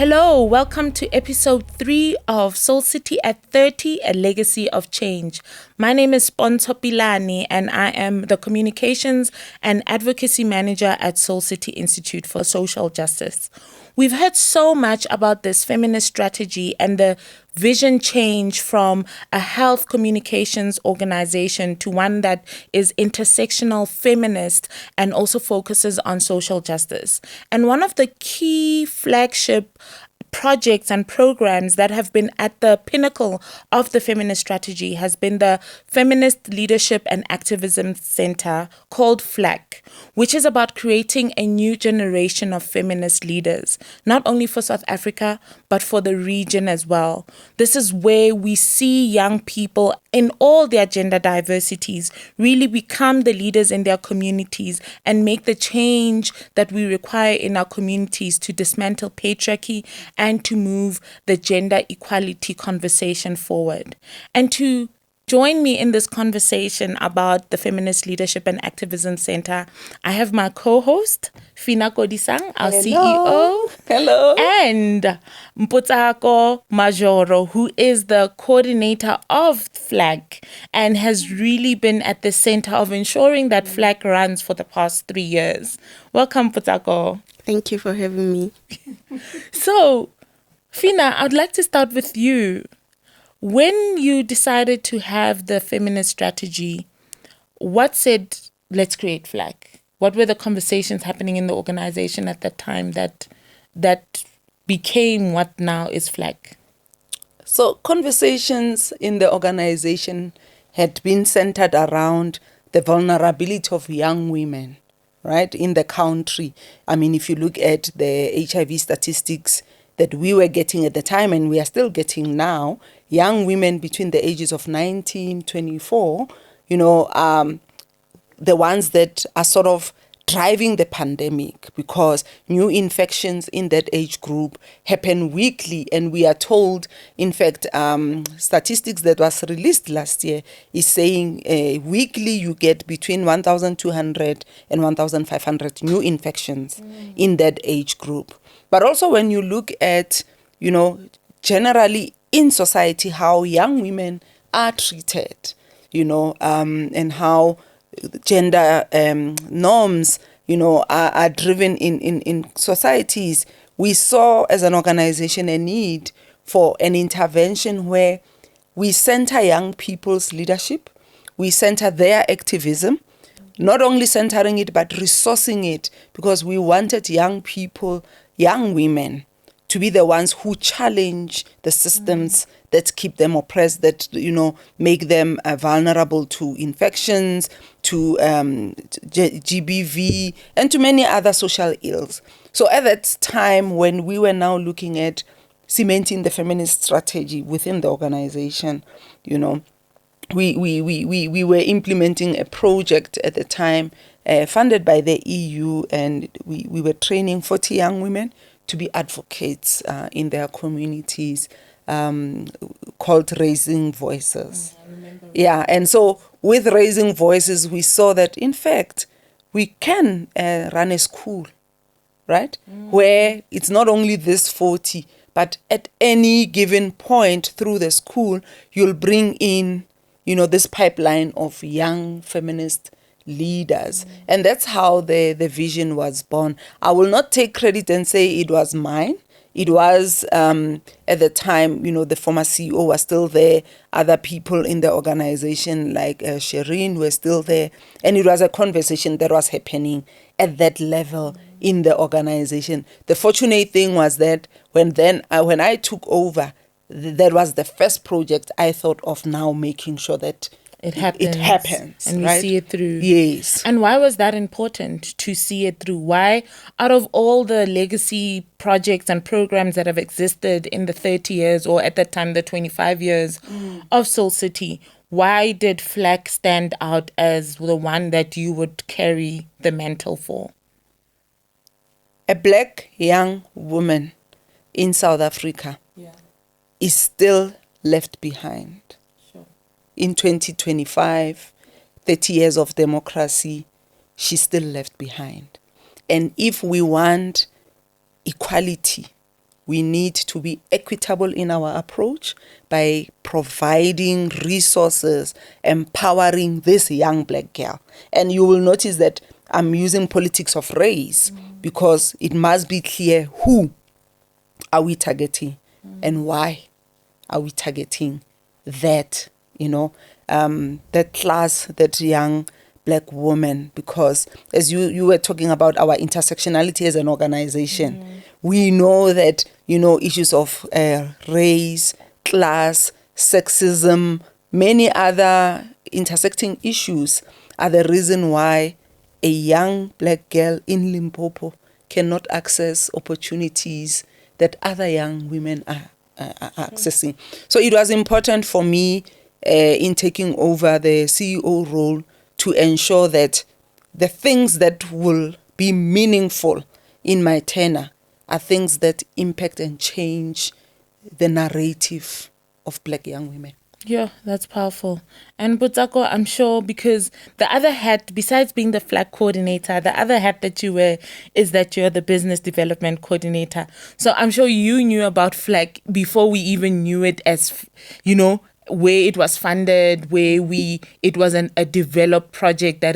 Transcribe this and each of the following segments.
Hello, welcome to episode 3 of Soul City at 30, a legacy of change. My name is Pontsho Pilane and I am the communications and advocacy manager at Soul City Institute for Social Justice. We've heard so much about this feminist strategy and the vision change from a health communications organization to one that is intersectional, feminist, and also focuses on social justice. And one of the key flagship projects and programs that have been at the pinnacle of the feminist strategy has been the Feminist Leadership and Activism Center called FLAC, which is about creating a new generation of feminist leaders, not only for South Africa, but for the region as well. This is where we see young people in all their gender diversities really become the leaders in their communities and make the change that we require in our communities to dismantle patriarchy and to move the gender equality conversation forward. And to join me in this conversation about the Feminist Leadership and Activism Center, I have my co-host, Phinah Kodisang, our CEO. Hello. And Mphutsako Majoro, who is the coordinator of FLAC and has really been at the center of ensuring that FLAC runs for the past 3 years. Welcome, Mphutsako. Thank you for having me. So, Phinah, I'd like to start with you. When you decided to have the feminist strategy, what said, let's create FLAC? What were the conversations happening in the organization at that time that became what now is FLAC? So conversations in the organization had been centered around the vulnerability of young women, right, in the country. I mean, if you look at the HIV statistics that we were getting at the time and we are still getting now, young women between the ages of 19, 24, the ones that are sort of driving the pandemic, because new infections in that age group happen weekly. And we are told, in fact, statistics that was released last year is saying weekly you get between 1,200 and 1,500 new infections in that age group. But also when you look at, generally in society, how young women are treated, and how gender norms, are driven in societies. We saw as an organization a need for an intervention where we center young people's leadership, we center their activism, not only centering it, but resourcing it, because we wanted young people, young women, to be the ones who challenge the systems that keep them oppressed, that, make them vulnerable to infections, to GBV, and to many other social ills. So at that time, when we were now looking at cementing the feminist strategy within the organization, we were implementing a project at the time funded by the EU, and we were training 40 young women to be advocates in their communities, called Raising Voices. Yeah, and so with Raising Voices, we saw that, in fact, we can run a school, right? Where it's not only this 40, but at any given point through the school, you'll bring in, this pipeline of young feminist leaders. And that's how the vision was born. I will not take credit and say it was mine. It was, at the time, the former CEO was still there. Other people in the organization like Shireen were still there. And it was a conversation that was happening at that level in the organization. The fortunate thing was that when I took over, that was the first project I thought of now making sure that it happens. And right? we see it through. Yes. And why was that important to see it through? Why, out of all the legacy projects and programs that have existed in the 30 years, or at that time, the 25 years of Soul City, why did FLAC stand out as the one that you would carry the mantle for? A black young woman in South Africa is still left behind. In 2025, 30 years of democracy, she's still left behind. And if we want equality, we need to be equitable in our approach by providing resources, empowering this young black girl. And you will notice that I'm using politics of race because it must be clear who are we targeting and why are we targeting that, that class, that young black woman, because as you were talking about our intersectionality as an organization, we know that, issues of race, class, sexism, many other intersecting issues are the reason why a young black girl in Limpopo cannot access opportunities that other young women are accessing. So it was important for me in taking over the CEO role to ensure that the things that will be meaningful in my tenure are things that impact and change the narrative of black young women. Yeah, that's powerful. And Mphutsako, I'm sure, because the other hat, besides being the FLAC coordinator, the other hat that you wear is that you're the business development coordinator. So I'm sure you knew about FLAC before we even knew it as, where it was funded, it was a developed project that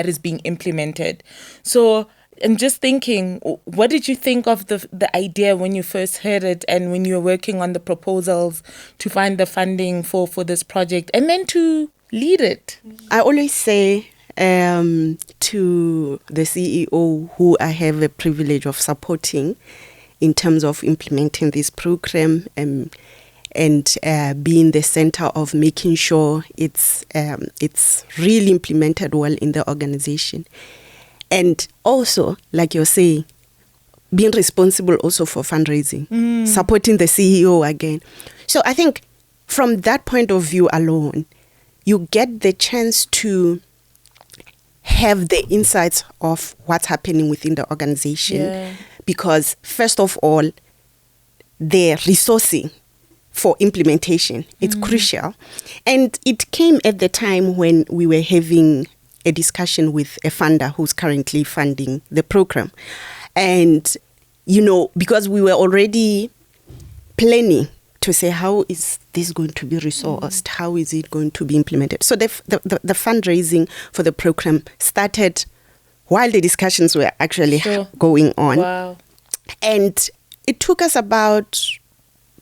is being implemented. So I'm just thinking, what did you think of the idea when you first heard it and when you were working on the proposals to find the funding for this project and then to lead it? I always say to the CEO who I have a privilege of supporting in terms of implementing this program and being the center of making sure it's really implemented well in the organization. And also, like you're saying, being responsible also for fundraising, supporting the CEO again. So I think from that point of view alone, you get the chance to have the insights of what's happening within the organization. Yeah. Because first of all, the resourcing for implementation, it's crucial. And it came at the time when we were having a discussion with a funder who's currently funding the program. And, because we were already planning to say, how is this going to be resourced? How is it going to be implemented? So the fundraising for the program started while the discussions were actually going on. Wow. And it took us about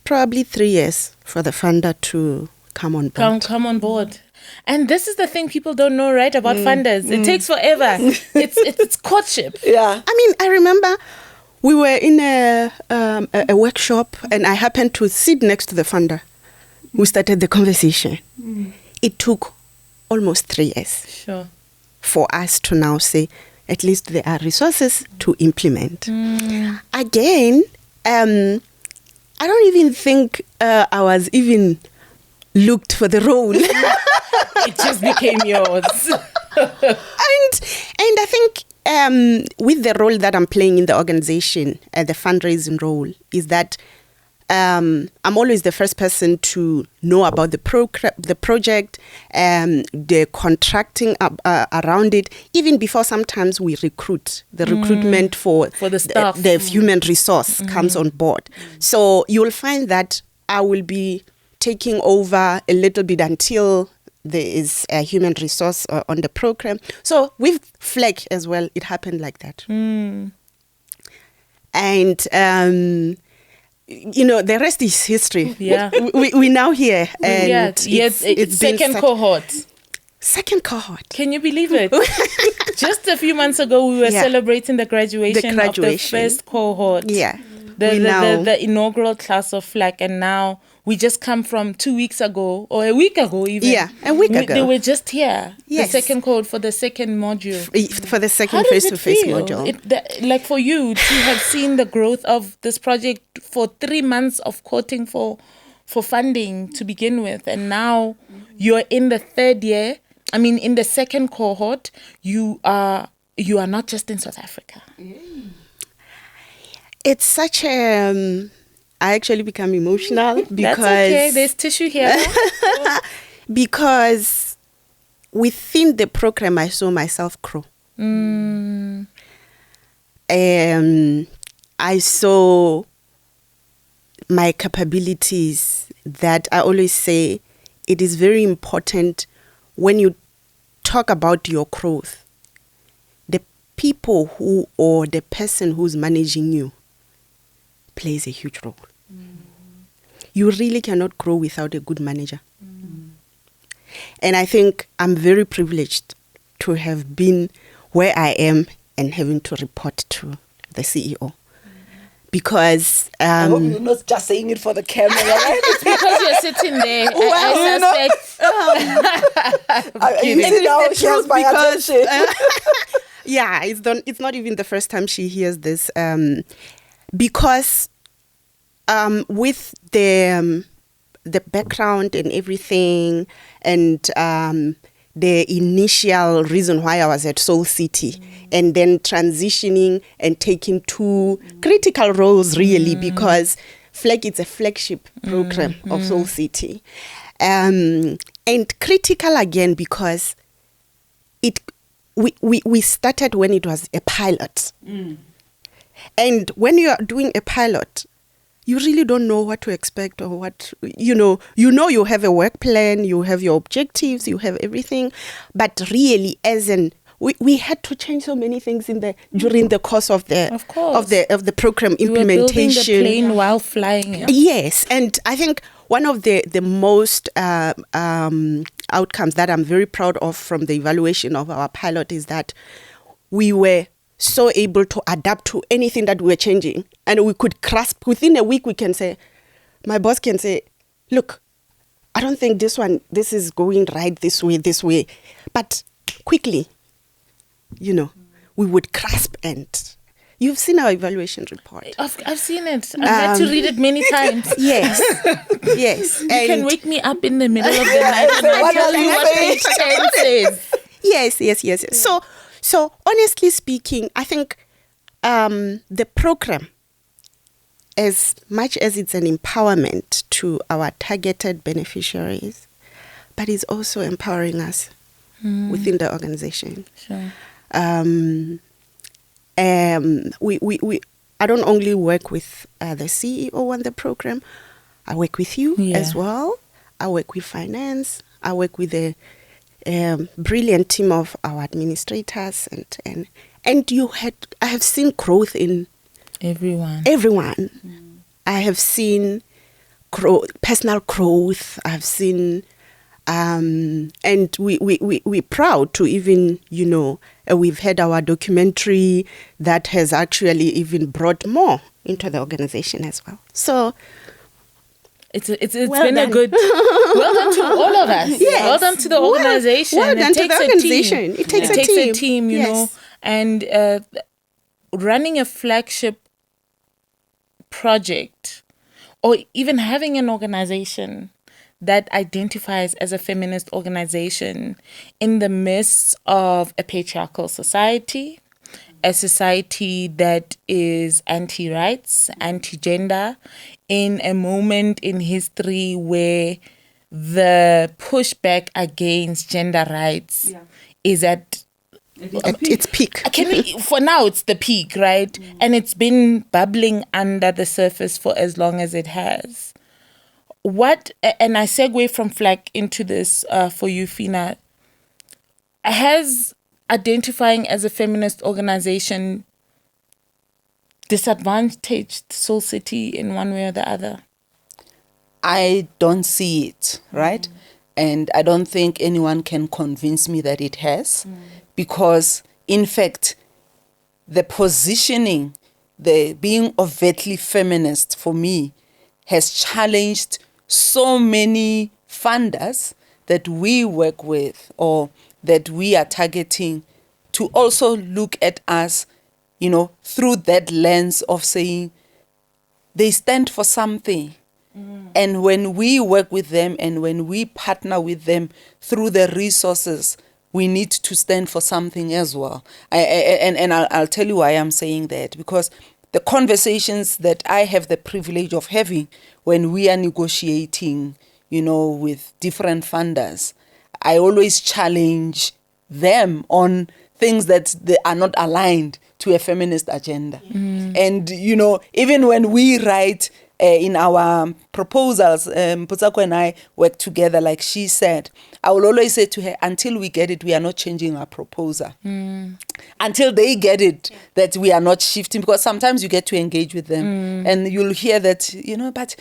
probably 3 years for the funder to come on board. Come on board. And this is the thing people don't know, right, about funders. It takes forever. It's courtship. Yeah. I mean, I remember we were in a workshop and I happened to sit next to the funder. We started the conversation. It took almost 3 years for us to now say, at least there are resources to implement. Again, I don't even think I was even looked for the role. It just became yours. And I think with the role that I'm playing in the organization, the fundraising role, is that I'm always the first person to know about the project, the contracting around it, even before sometimes we recruit. The recruitment for the staff. The human resource comes on board. So you'll find that I will be taking over a little bit until there is a human resource on the program. So with FLAC as well, it happened like that. And, the rest is history. Yeah. We now here. And it's second cohort. Second cohort. Can you believe it? Just a few months ago, we were celebrating the graduation of the first cohort. Yeah. The inaugural class of FLAC, and now we just come from 2 weeks ago, or a week ago even. Yeah, a week ago. They were just here. Yes. The second cohort for the second module. For the second face-to-face module. Like for you to have seen the growth of this project for 3 months of courting for funding to begin with, and now you're in the third year. I mean, in the second cohort, you are not just in South Africa. It's such a... I actually become emotional because... That's okay. There's tissue here. Because within the program, I saw myself grow. I saw my capabilities that I always say it is very important when you talk about your growth, the people who or the person who's managing you plays a huge role. You really cannot grow without a good manager. And I think I'm very privileged to have been where I am and having to report to the CEO. Because I hope you're not just saying it for the camera, right? It's because you're sitting there. I suspect. You see now she has my attention. Yeah, it's not even the first time she hears this. Because with the background and everything, and the initial reason why I was at Soul City, and then transitioning and taking two critical roles really, because FLAC is a flagship program of Soul City, and critical again because we started when it was a pilot, and when you are doing a pilot, you really don't know what to expect or what, you you have a work plan, you have your objectives, you have everything. But really, we had to change so many things during the course of the program implementation. You were building the plane while flying. Yeah? Yes, and I think one of the most outcomes that I'm very proud of from the evaluation of our pilot is that we were so able to adapt to anything that we were changing, and we could grasp within a week. We can say, my boss can say, look, I don't think this is going right this way, but quickly, we would grasp. And you've seen our evaluation report. I've seen it. I've had to read it many times. Yes. Yes. You can wake me up in the middle of the night and I'll tell you what page 10 says. Yes. So honestly speaking, I think the program, as much as it's an empowerment to our targeted beneficiaries, but it's also empowering us within the organization. Sure. I don't only work with the CEO on the program. I work with you as well. I work with finance. I work with the brilliant team of our administrators, and I have seen growth in everyone. I have seen personal growth. I've seen and we're proud to even we've had our documentary that has actually even brought more into the organization as well. So it's been a good well done to all of us. Yes. Well done to the organization. Well done to the organization. It takes a team. You know, and running a flagship project, or even having an organization that identifies as a feminist organization in the midst of a patriarchal society, a society that is anti-rights, anti-gender, in a moment in history where the pushback against gender rights is at its peak. For now, it's the peak, right? And it's been bubbling under the surface for as long as it has. And I segue from FLAC into this for you, Phinah. Has identifying as a feminist organization disadvantaged Soul City in one way or the other? I don't see it, right? And I don't think anyone can convince me that it has, because in fact, the positioning, the being overtly feminist for me has challenged so many funders that we work with or that we are targeting to also look at us, through that lens of saying they stand for something. And when we work with them and when we partner with them through the resources, we need to stand for something as well. I'll tell you why I'm saying that, because the conversations that I have the privilege of having when we are negotiating, with different funders, I always challenge them on things that they are not aligned to a feminist agenda. And, even when we write in our proposals, Mphutsako and I work together, like she said. I will always say to her, until we get it, we are not changing our proposal. Until they get it, that we are not shifting, because sometimes you get to engage with them and you'll hear that, but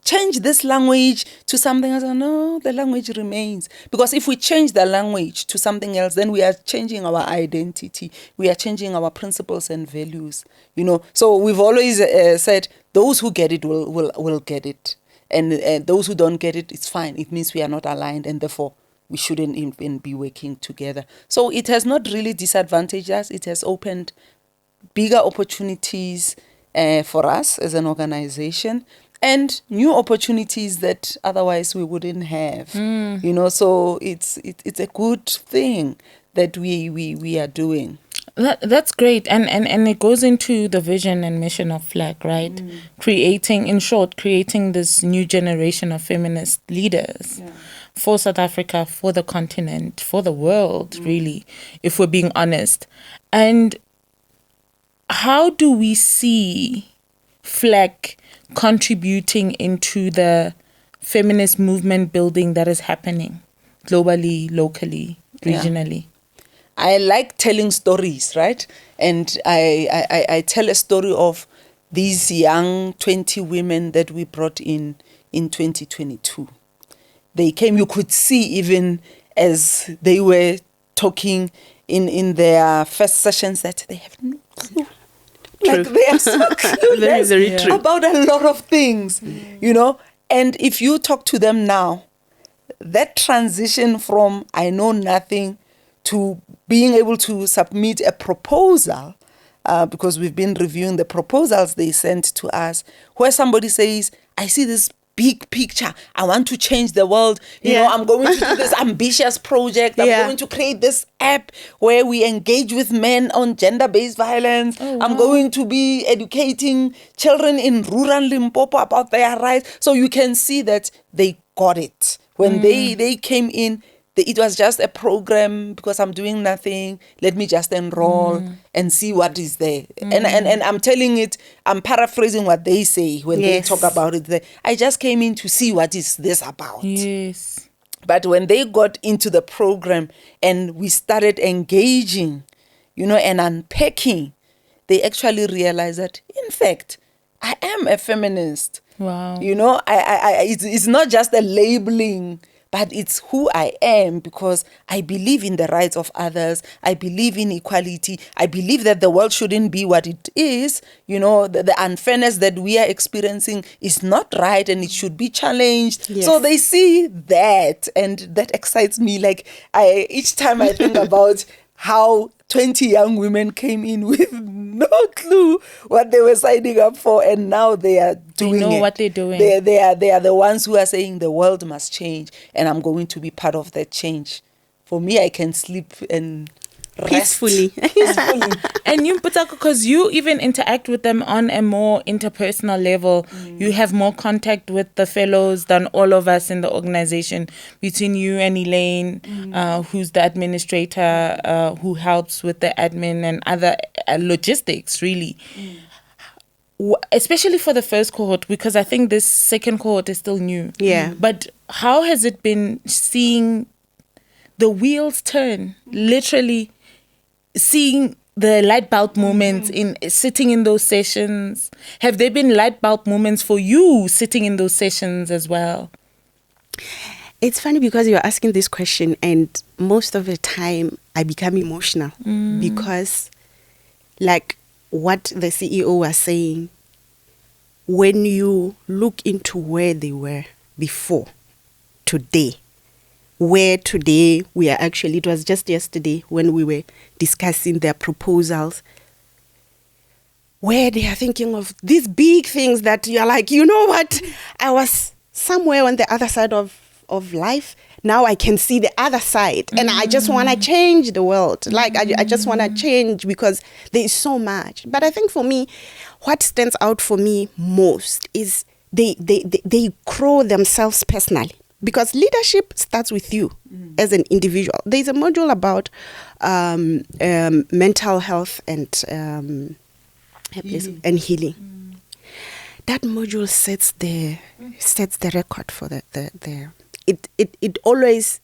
change this language to something else. No, the language remains. Because if we change the language to something else, then we are changing our identity. We are changing our principles and values. So we've always said those who get it will get it. And those who don't get it, it's fine. It means we are not aligned, and therefore we shouldn't even be working together. So it has not really disadvantaged us. It has opened bigger opportunities for us as an organization, and new opportunities that otherwise we wouldn't have. So it's a good thing that we are doing. That's great, and it goes into the vision and mission of FLAC, right? Creating this new generation of feminist leaders for South Africa, for the continent, for the world, really, if we're being honest. And how do we see FLAC contributing into the feminist movement building that is happening globally, locally, regionally? I like telling stories, right? And I tell a story of these young 20 women that we brought in 2022. They came, you could see even as they were talking in their first sessions that they have no clue. True. Like they are so clueless very true. about a lot of things, And if you talk to them now, that transition from I know nothing to being able to submit a proposal, because we've been reviewing the proposals they sent to us, where somebody says, I see this big picture. I want to change the world. I'm going to do this ambitious project. I'm going to create this app where we engage with men on gender-based violence. Oh, wow. I'm going to be educating children in rural Limpopo about their rights. So you can see that they got it. When they came in, it was just a program because I'm doing nothing. Let me just enroll and see what is there. And I'm telling it, I'm paraphrasing what they say when they talk about it. I just came in to see what is this about. Yes. But when they got into the program and we started engaging, and unpacking, they actually realized that, in fact, I am a feminist. Wow. It's not just a labeling, but it's who I am, because I believe in the rights of others. I believe in equality. I believe that the world shouldn't be what it is. The unfairness that we are experiencing is not right and it should be challenged. Yes. So they see that, and that excites me. Like each time I think about how 20 young women came in with no clue what they were signing up for, and now they are doing it. They know what they're doing. They are the ones who are saying the world must change, and I'm going to be part of that change. For me, I can sleep and rest peacefully. And you, Mphutsako, because you even interact with them on a more interpersonal level. You have more contact with the fellows than all of us in the organization. Between you and Elaine, who's the administrator, who helps with the admin and other logistics, really. Especially for the first cohort, because I think this second cohort is still new. Yeah. But how has it been seeing the wheels turn, literally seeing the light bulb moments in sitting in those sessions? Have there been light bulb moments for you sitting in those sessions as well? It's funny because you're asking this question, and most of the time I become emotional because, like what the CEO was saying, when you look into where they were before today, where today we are actually, it was just yesterday when we were discussing their proposals, where they are thinking of these big things that you're like, you know what, I was somewhere on the other side of life. Now I can see the other side, and I just want to change the world. Like I just want to change because there is so much. But I think for me, what stands out for me most is they grow themselves personally. Because leadership starts with you as an individual. There's a module about mental health and healing. that module sets the record for the it always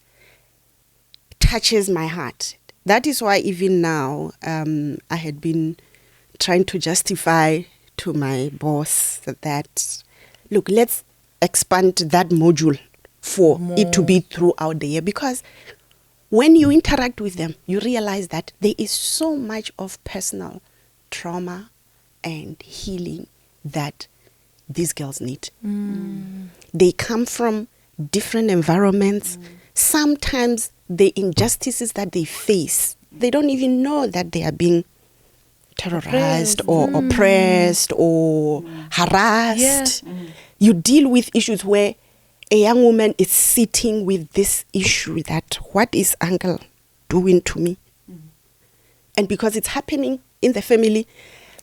touches my heart. That is why even now I had been trying to justify to my boss that, look, let's expand that module for it to be throughout the year, because when you interact with them, you realize that there is so much of personal trauma and healing that these girls need. They come from different environments. Sometimes the injustices that they face, they don't even know that they are being terrorized or oppressed or harassed. You deal with issues where a young woman is sitting with this issue that, what is uncle doing to me? And because it's happening in the family,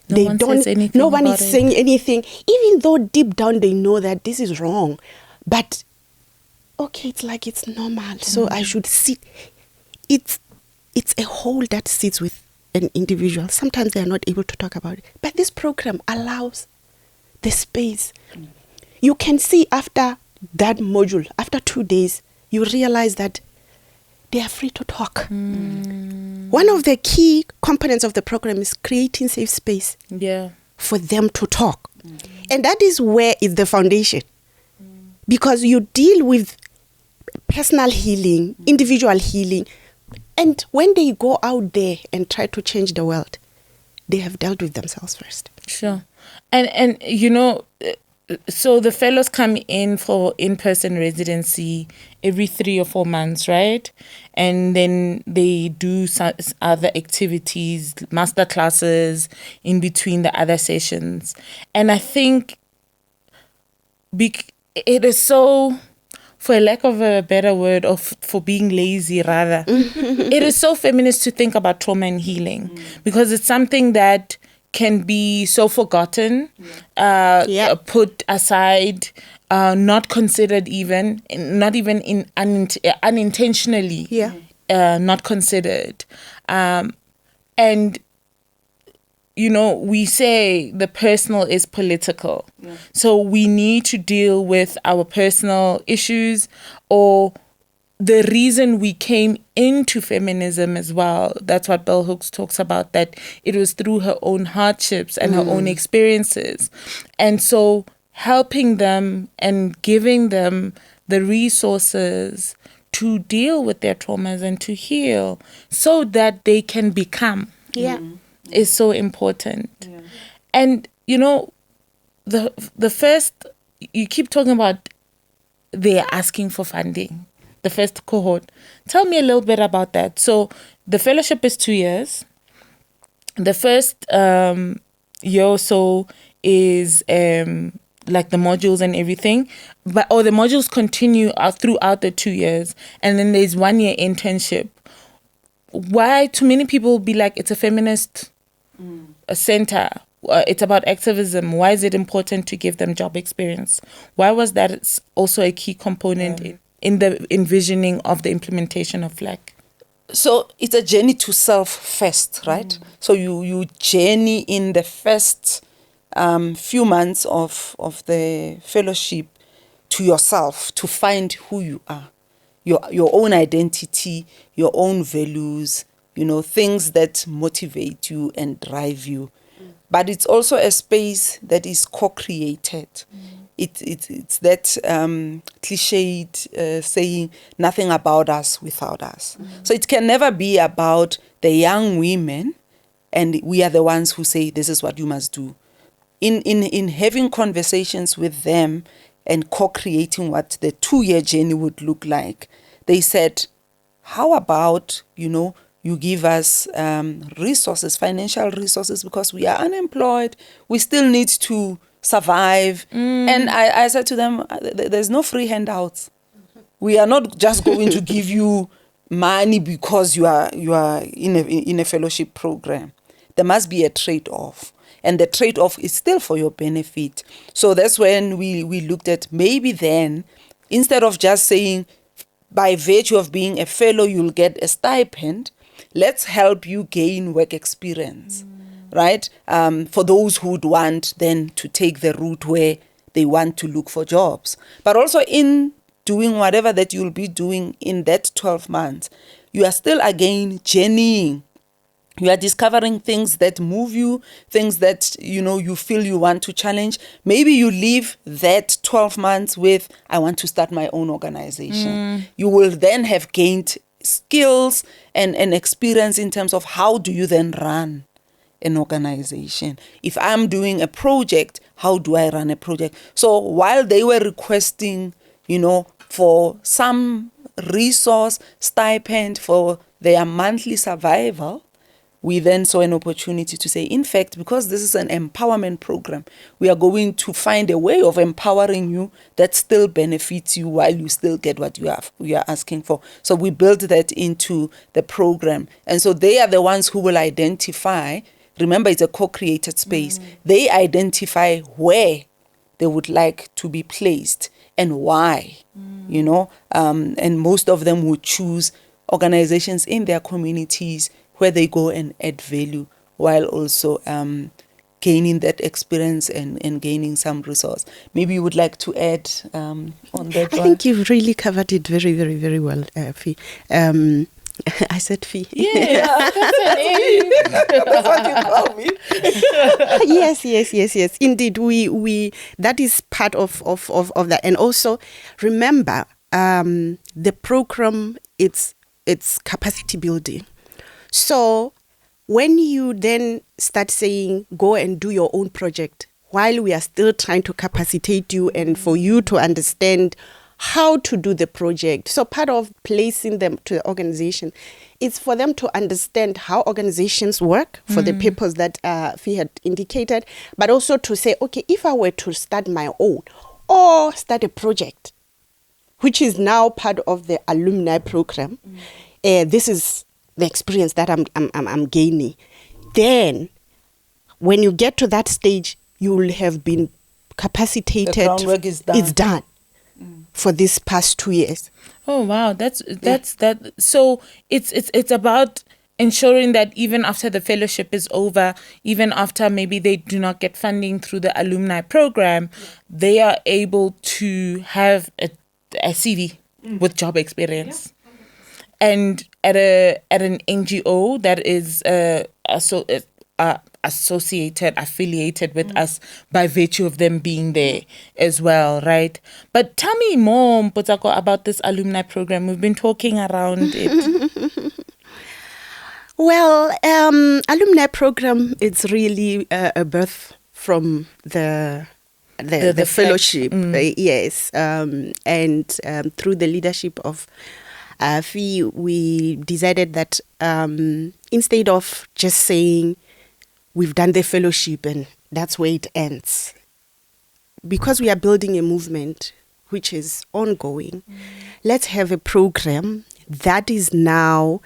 no one is saying anything, even though deep down they know that this is wrong. But okay, it's like it's normal, so I should sit. It's a hole that sits with an individual. Sometimes they are not able to talk about it. But this program allows the space. You can see after that module, after 2 days, you realize that they are free to talk. One of the key components of the program is creating safe space for them to talk. And that is where is the foundation. Because you deal with personal healing, individual healing, and when they go out there and try to change the world, they have dealt with themselves first. Sure. And you know, so the fellows come in for in-person residency every 3 or 4 months, right? And then they do some other activities, master classes in between the other sessions. And I think it is so, for lack of a better word, or for being lazy rather, it is so feminist to think about trauma and healing, because it's something that can be so forgotten, put aside, not considered even, not even unintentionally, not considered. And, you know, we say the personal is political. So we need to deal with our personal issues, or the reason we came into feminism as well. That's what Bell Hooks talks about, that it was through her own hardships and her own experiences. And so helping them and giving them the resources to deal with their traumas and to heal so that they can become is so important. And, you know, the first, you keep talking about they're asking for funding. The first cohort. Tell me a little bit about that. So the fellowship is 2 years. The first year or so is like the modules and everything, the modules continue throughout the 2 years, and then there's 1 year internship. Why too many people be like, it's a feminist center, it's about activism, why is it important to give them job experience? Why was that also a key component in the envisioning of the implementation of FLAC? So it's a journey to self first, right? So you journey in the first few months of the fellowship to yourself, to find who you are, your own identity, your own values, you know, things that motivate you and drive you. But it's also a space that is co-created. It's that cliched saying, nothing about us without us. So it can never be about the young women and we are the ones who say, this is what you must do. In having conversations with them and co-creating what the 2 year journey would look like, they said, how about, you know, you give us resources, financial resources, because we are unemployed. We still need to survive. And I said to them, there's no free handouts. We are not just going to give you money because you are in a fellowship program. There must be a trade-off. And the trade-off is still for your benefit. So that's when we looked at, maybe then, instead of just saying, by virtue of being a fellow, you'll get a stipend, let's help you gain work experience. right? For those who would want then to take the route where they want to look for jobs. But also in doing whatever that you'll be doing in that 12 months, you are still again journeying. You are discovering things that move you, things that, you feel you want to challenge. Maybe you leave that 12 months with, I want to start my own organization. You will then have gained skills and experience in terms of how do you then run an organization. If I'm doing a project, how do I run a project? So while they were requesting, for some resource stipend for their monthly survival, we then saw an opportunity to say, in fact, because this is an empowerment program, we are going to find a way of empowering you that still benefits you while you still get what you are asking for. So we built that into the program. And so they are the ones who will identify, remember it's a co-created space, they identify where they would like to be placed and why, and most of them would choose organizations in their communities where they go and add value while also gaining that experience and gaining some resource. Maybe you would like to add on that one? I think you've really covered it very, very, very well, Fee. I said Fee. Yeah, that's what you call me. Yes. Indeed, we that is part of that. And also, remember, the program, it's capacity building. So when you then start saying, go and do your own project, while we are still trying to capacitate you and for you to understand how to do the project. So part of placing them to the organization is for them to understand how organizations work for the purpose that Fee had indicated, but also to say, okay, if I were to start my own or start a project, which is now part of the alumni program, this is the experience that I'm gaining. Then, when you get to that stage, you will have been capacitated. The groundwork is done. It's done for this past 2 years. Oh wow, that's that. So it's about ensuring that even after the fellowship is over, even after maybe they do not get funding through the alumni program, they are able to have a CV with job experience. And at an NGO that is affiliated with us by virtue of them being there as well, right? But tell me more, Mphutsako, about this alumni program. We've been talking around it. Well, alumni program, it's really a birth from the fellowship, yes, and through the leadership of Fee, we decided that instead of just saying we've done the fellowship and that's where it ends, because we are building a movement which is ongoing, let's have a program that is now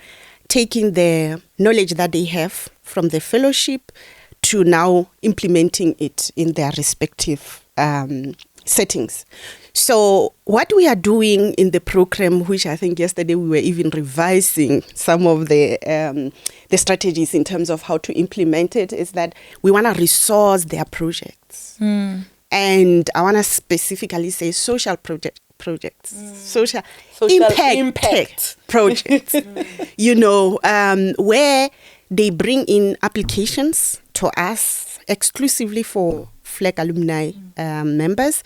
taking the knowledge that they have from the fellowship to now implementing it in their respective settings. So what we are doing in the program, which I think yesterday we were even revising some of the strategies in terms of how to implement it, is that we want to resource their projects. And I want to specifically say social projects, social impact projects, where they bring in applications to us exclusively for FLAC alumni members.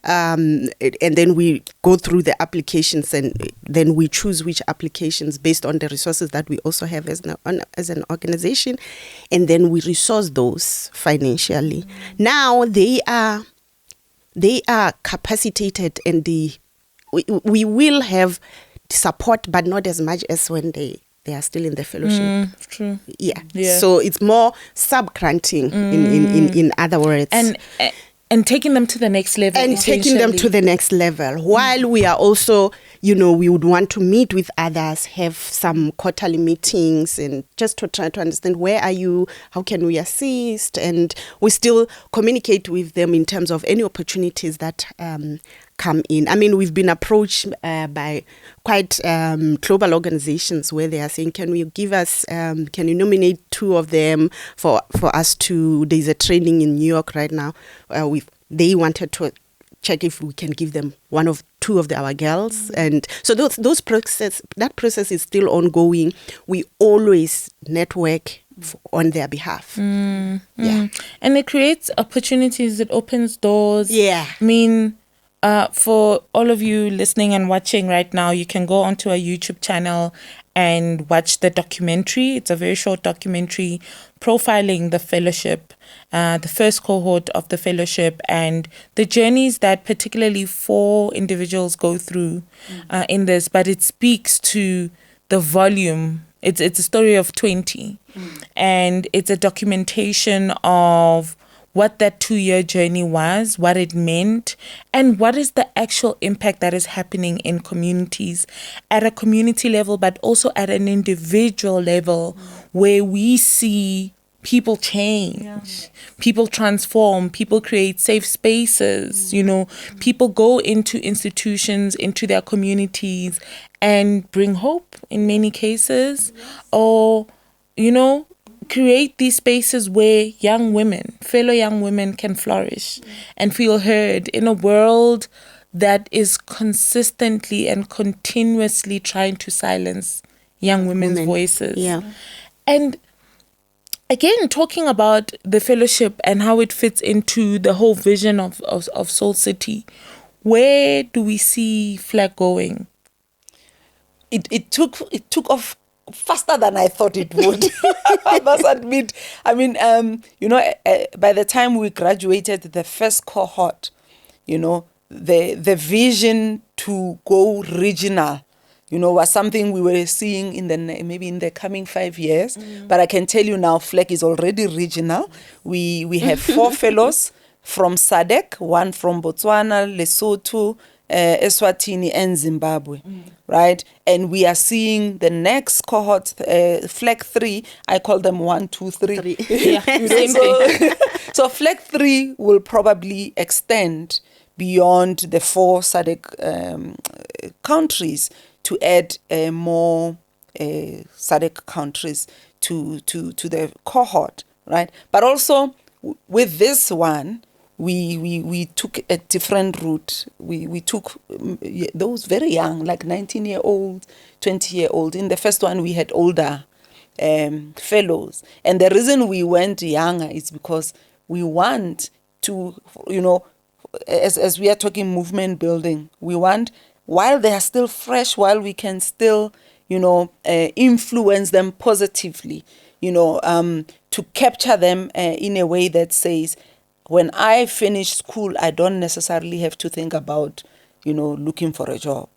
And then we go through the applications and then we choose which applications based on the resources that we also have as an organization. And then we resource those financially. Now they are capacitated and we will have support, but not as much as when they are still in the fellowship. True. Yeah. So it's more sub-granting in other words. And taking them to the next level. And taking them to the next level while we are also, we would want to meet with others, have some quarterly meetings, and just to try to understand where are you, how can we assist, and we still communicate with them in terms of any opportunities that come in. I mean, we've been approached by quite global organizations where they are saying, can you give us, can you nominate 2 of them for us to, there's a training in New York right now. They wanted to check if we can give them 2 of our girls. And so that process is still ongoing. We always network on their behalf. Yeah. And it creates opportunities, it opens doors. Yeah. I mean, for all of you listening and watching right now, you can go onto our YouTube channel and watch the documentary. It's a very short documentary profiling the fellowship, the first cohort of the fellowship, and the journeys that particularly 4 individuals go through in this. But it speaks to the volume. It's a story of 20, and it's a documentation of what that 2-year journey was, what it meant, and what is the actual impact that is happening in communities at a community level, but also at an individual level, where we see people change, people transform, people create safe spaces, people go into institutions, into their communities, and bring hope in many cases, or, create these spaces where fellow young women can flourish and feel heard in a world that is consistently and continuously trying to silence young women's voices. Yeah. And again, talking about the fellowship and how it fits into the whole vision of Soul City, where do we see FLAC going? It took off faster than I thought it would. I must admit. I mean, by the time we graduated the first cohort, the vision to go regional, was something we were seeing maybe in the coming 5 years. But I can tell you now, FLAC is already regional. We have 4 fellows from SADC, 1 from Botswana, Lesotho, Eswatini, and Zimbabwe, right? And we are seeing the next cohort, FLAC 3. I call them 1, 2, 3. Yeah, same thing. So FLAC 3 will probably extend beyond the 4 SADC countries to add more SADC countries to the cohort, right? But also with this one, we took a different route. We took those very young, like 19-year-old, 20-year-old. In the first one, we had older fellows. And the reason we went younger is because we want to, as we are talking movement building, we want, while they are still fresh, while we can still, influence them positively, to capture them in a way that says, when I finish school, I don't necessarily have to think about, looking for a job.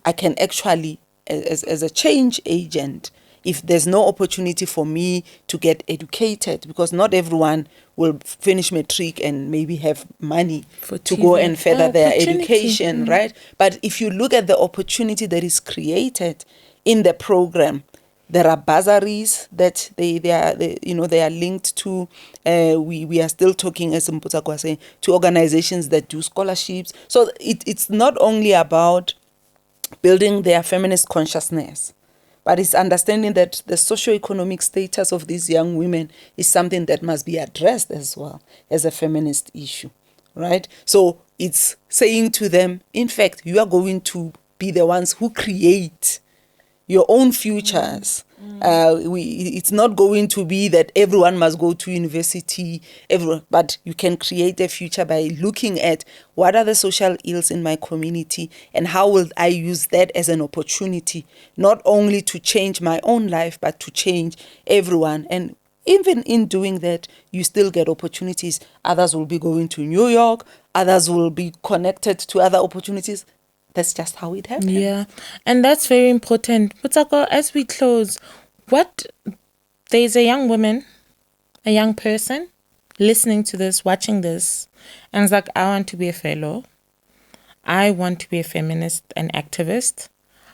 I can actually, as a change agent, if there's no opportunity for me to get educated, because not everyone will finish matric and maybe have money to go and further their education, right? But if you look at the opportunity that is created in the program, there are bursaries that they are linked to. We are still talking, as Mphutsako was saying, to organizations that do scholarships. So it's not only about building their feminist consciousness, but it's understanding that the socio-economic status of these young women is something that must be addressed as well as a feminist issue, right? So it's saying to them, in fact, you are going to be the ones who create your own futures. It's not going to be that everyone must go to university, but you can create a future by looking at what are the social ills in my community and how will I use that as an opportunity, not only to change my own life, but to change everyone. And even in doing that, you still get opportunities. Others will be going to New York, others will be connected to other opportunities. That's just how it happens. Yeah, and that's very important. Mphutsako, as we close, there's a young woman, a young person listening to this, watching this, and it's like, I want to be a fellow. I want to be a feminist and activist,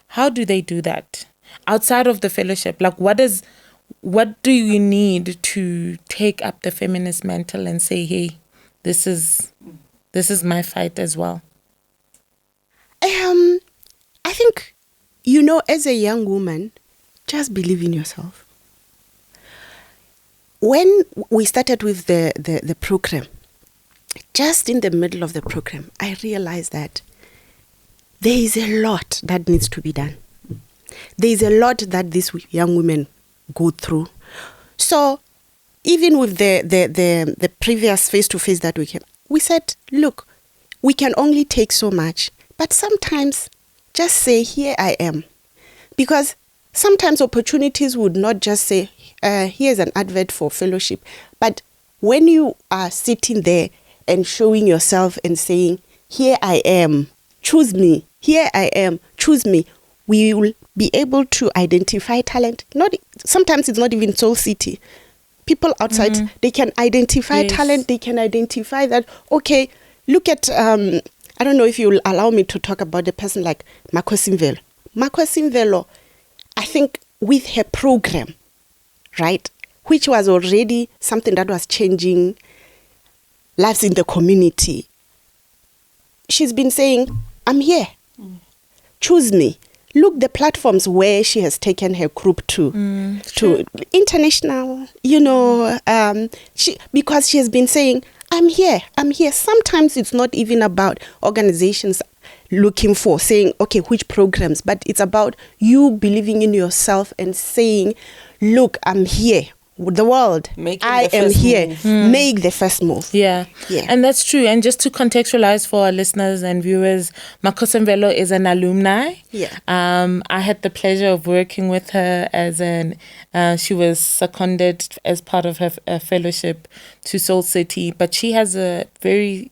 how do they do that? Outside of the fellowship, like what do you need to take up the feminist mantle and say, hey, this is my fight as well? I think, as a young woman, just believe in yourself. When we started with the program, just in the middle of the program, I realized that there is a lot that needs to be done. There is a lot that these young women go through. So even with the previous face-to-face that we came, we said, look, we can only take so much, but sometimes just say, here I am. Because sometimes opportunities would not just say, here's an advert for fellowship. But when you are sitting there and showing yourself and saying, here I am, choose me, here I am, choose me, we will be able to identify talent. Sometimes it's not even Soul City. People outside, they can identify talent, they can identify that, okay, look at, I don't know if you'll allow me to talk about a person like Makhosi Mvelo, I think with her program, right, which was already something that was changing lives in the community. She's been saying, I'm here. Choose me. Look, the platforms where she has taken her group to international, because she has been saying, I'm here. Sometimes it's not even about organizations looking for saying, okay, which programs, but it's about you believing in yourself and saying, look, I'm here. The world, I am here. Make the first move. Yeah, and that's true. And just to contextualize for our listeners and viewers, Makhosi Mvelo is an alumni. Yeah. I had the pleasure of working with her she was seconded as part of her fellowship to Soul City, but she has a very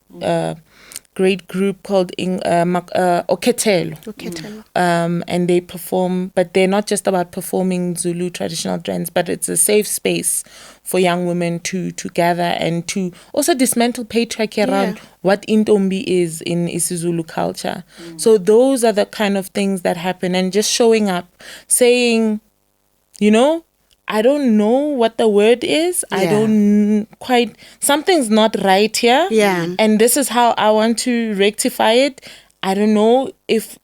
great group called Oketelo. And they perform, but they're not just about performing Zulu traditional dance, but it's a safe space for young women to gather and to also dismantle patriarchy around what Intombi is in isiZulu culture. So those are the kind of things that happen, and just showing up, saying, I don't know what the word is. Yeah. I don't quite, something's not right here. Yeah. And this is how I want to rectify it. I don't know if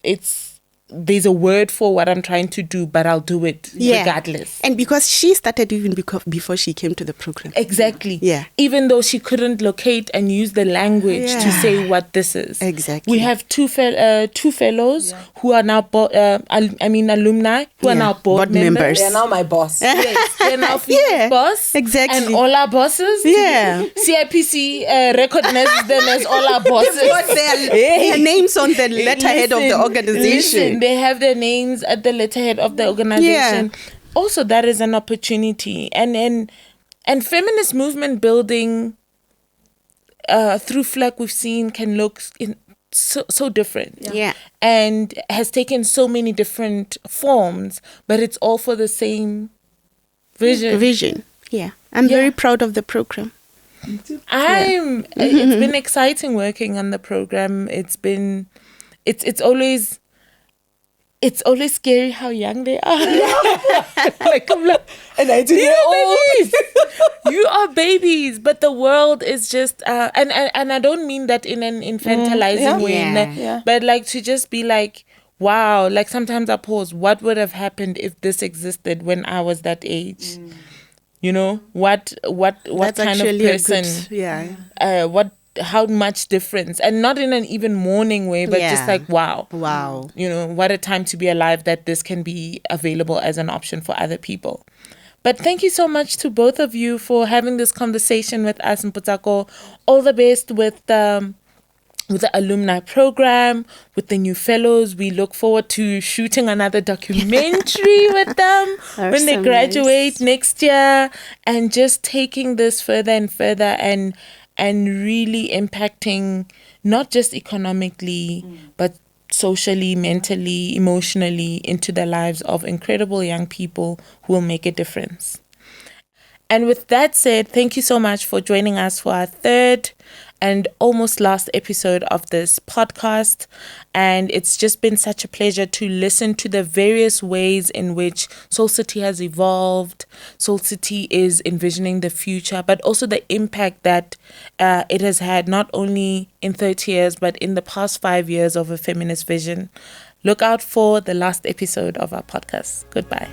there's a word for what I'm trying to do, but I'll do it regardless. And because she started even before she came to the program. Exactly. Yeah. Even though she couldn't locate and use the language to say what this is. Exactly. We have two fellows who are now alumni who are now board members. They are now my boss. Yes, they're now female boss. Exactly. And all our bosses. Yeah. CIPC recognizes them as all our bosses. Their names on the letterhead of the organization. They have their names at the letterhead of the organization. Yeah. Also, that is an opportunity. And feminist movement building through FLAC, we've seen, can look so different. Yeah. And has taken so many different forms, but it's all for the same vision. Yeah. I'm very proud of the program. It's been exciting working on the program. It's always scary how young they are. Like, I'm like, and I did babies. You are babies, but the world is just and I don't mean that in an infantilizing way, but like to just be like, wow, like sometimes I pause, what would have happened if this existed when I was that age? What That's kind of person how much difference, and not in an even mourning way, but just like wow, what a time to be alive that this can be available as an option for other people. But thank you so much to both of you for having this conversation with us, Mphutsako. All the best with the alumni program, with the new fellows. We look forward to shooting another documentary with them when they graduate next year, and just taking this further and further and really impacting not just economically, but socially, mentally, emotionally into the lives of incredible young people who will make a difference. And with that said, thank you so much for joining us for our third and almost last episode of this podcast. And it's just been such a pleasure to listen to the various ways in which Soul City has evolved. Soul City is envisioning the future, but also the impact that it has had not only in 30 years, but in the past 5 years of a feminist vision. Look out for the last episode of our podcast. Goodbye.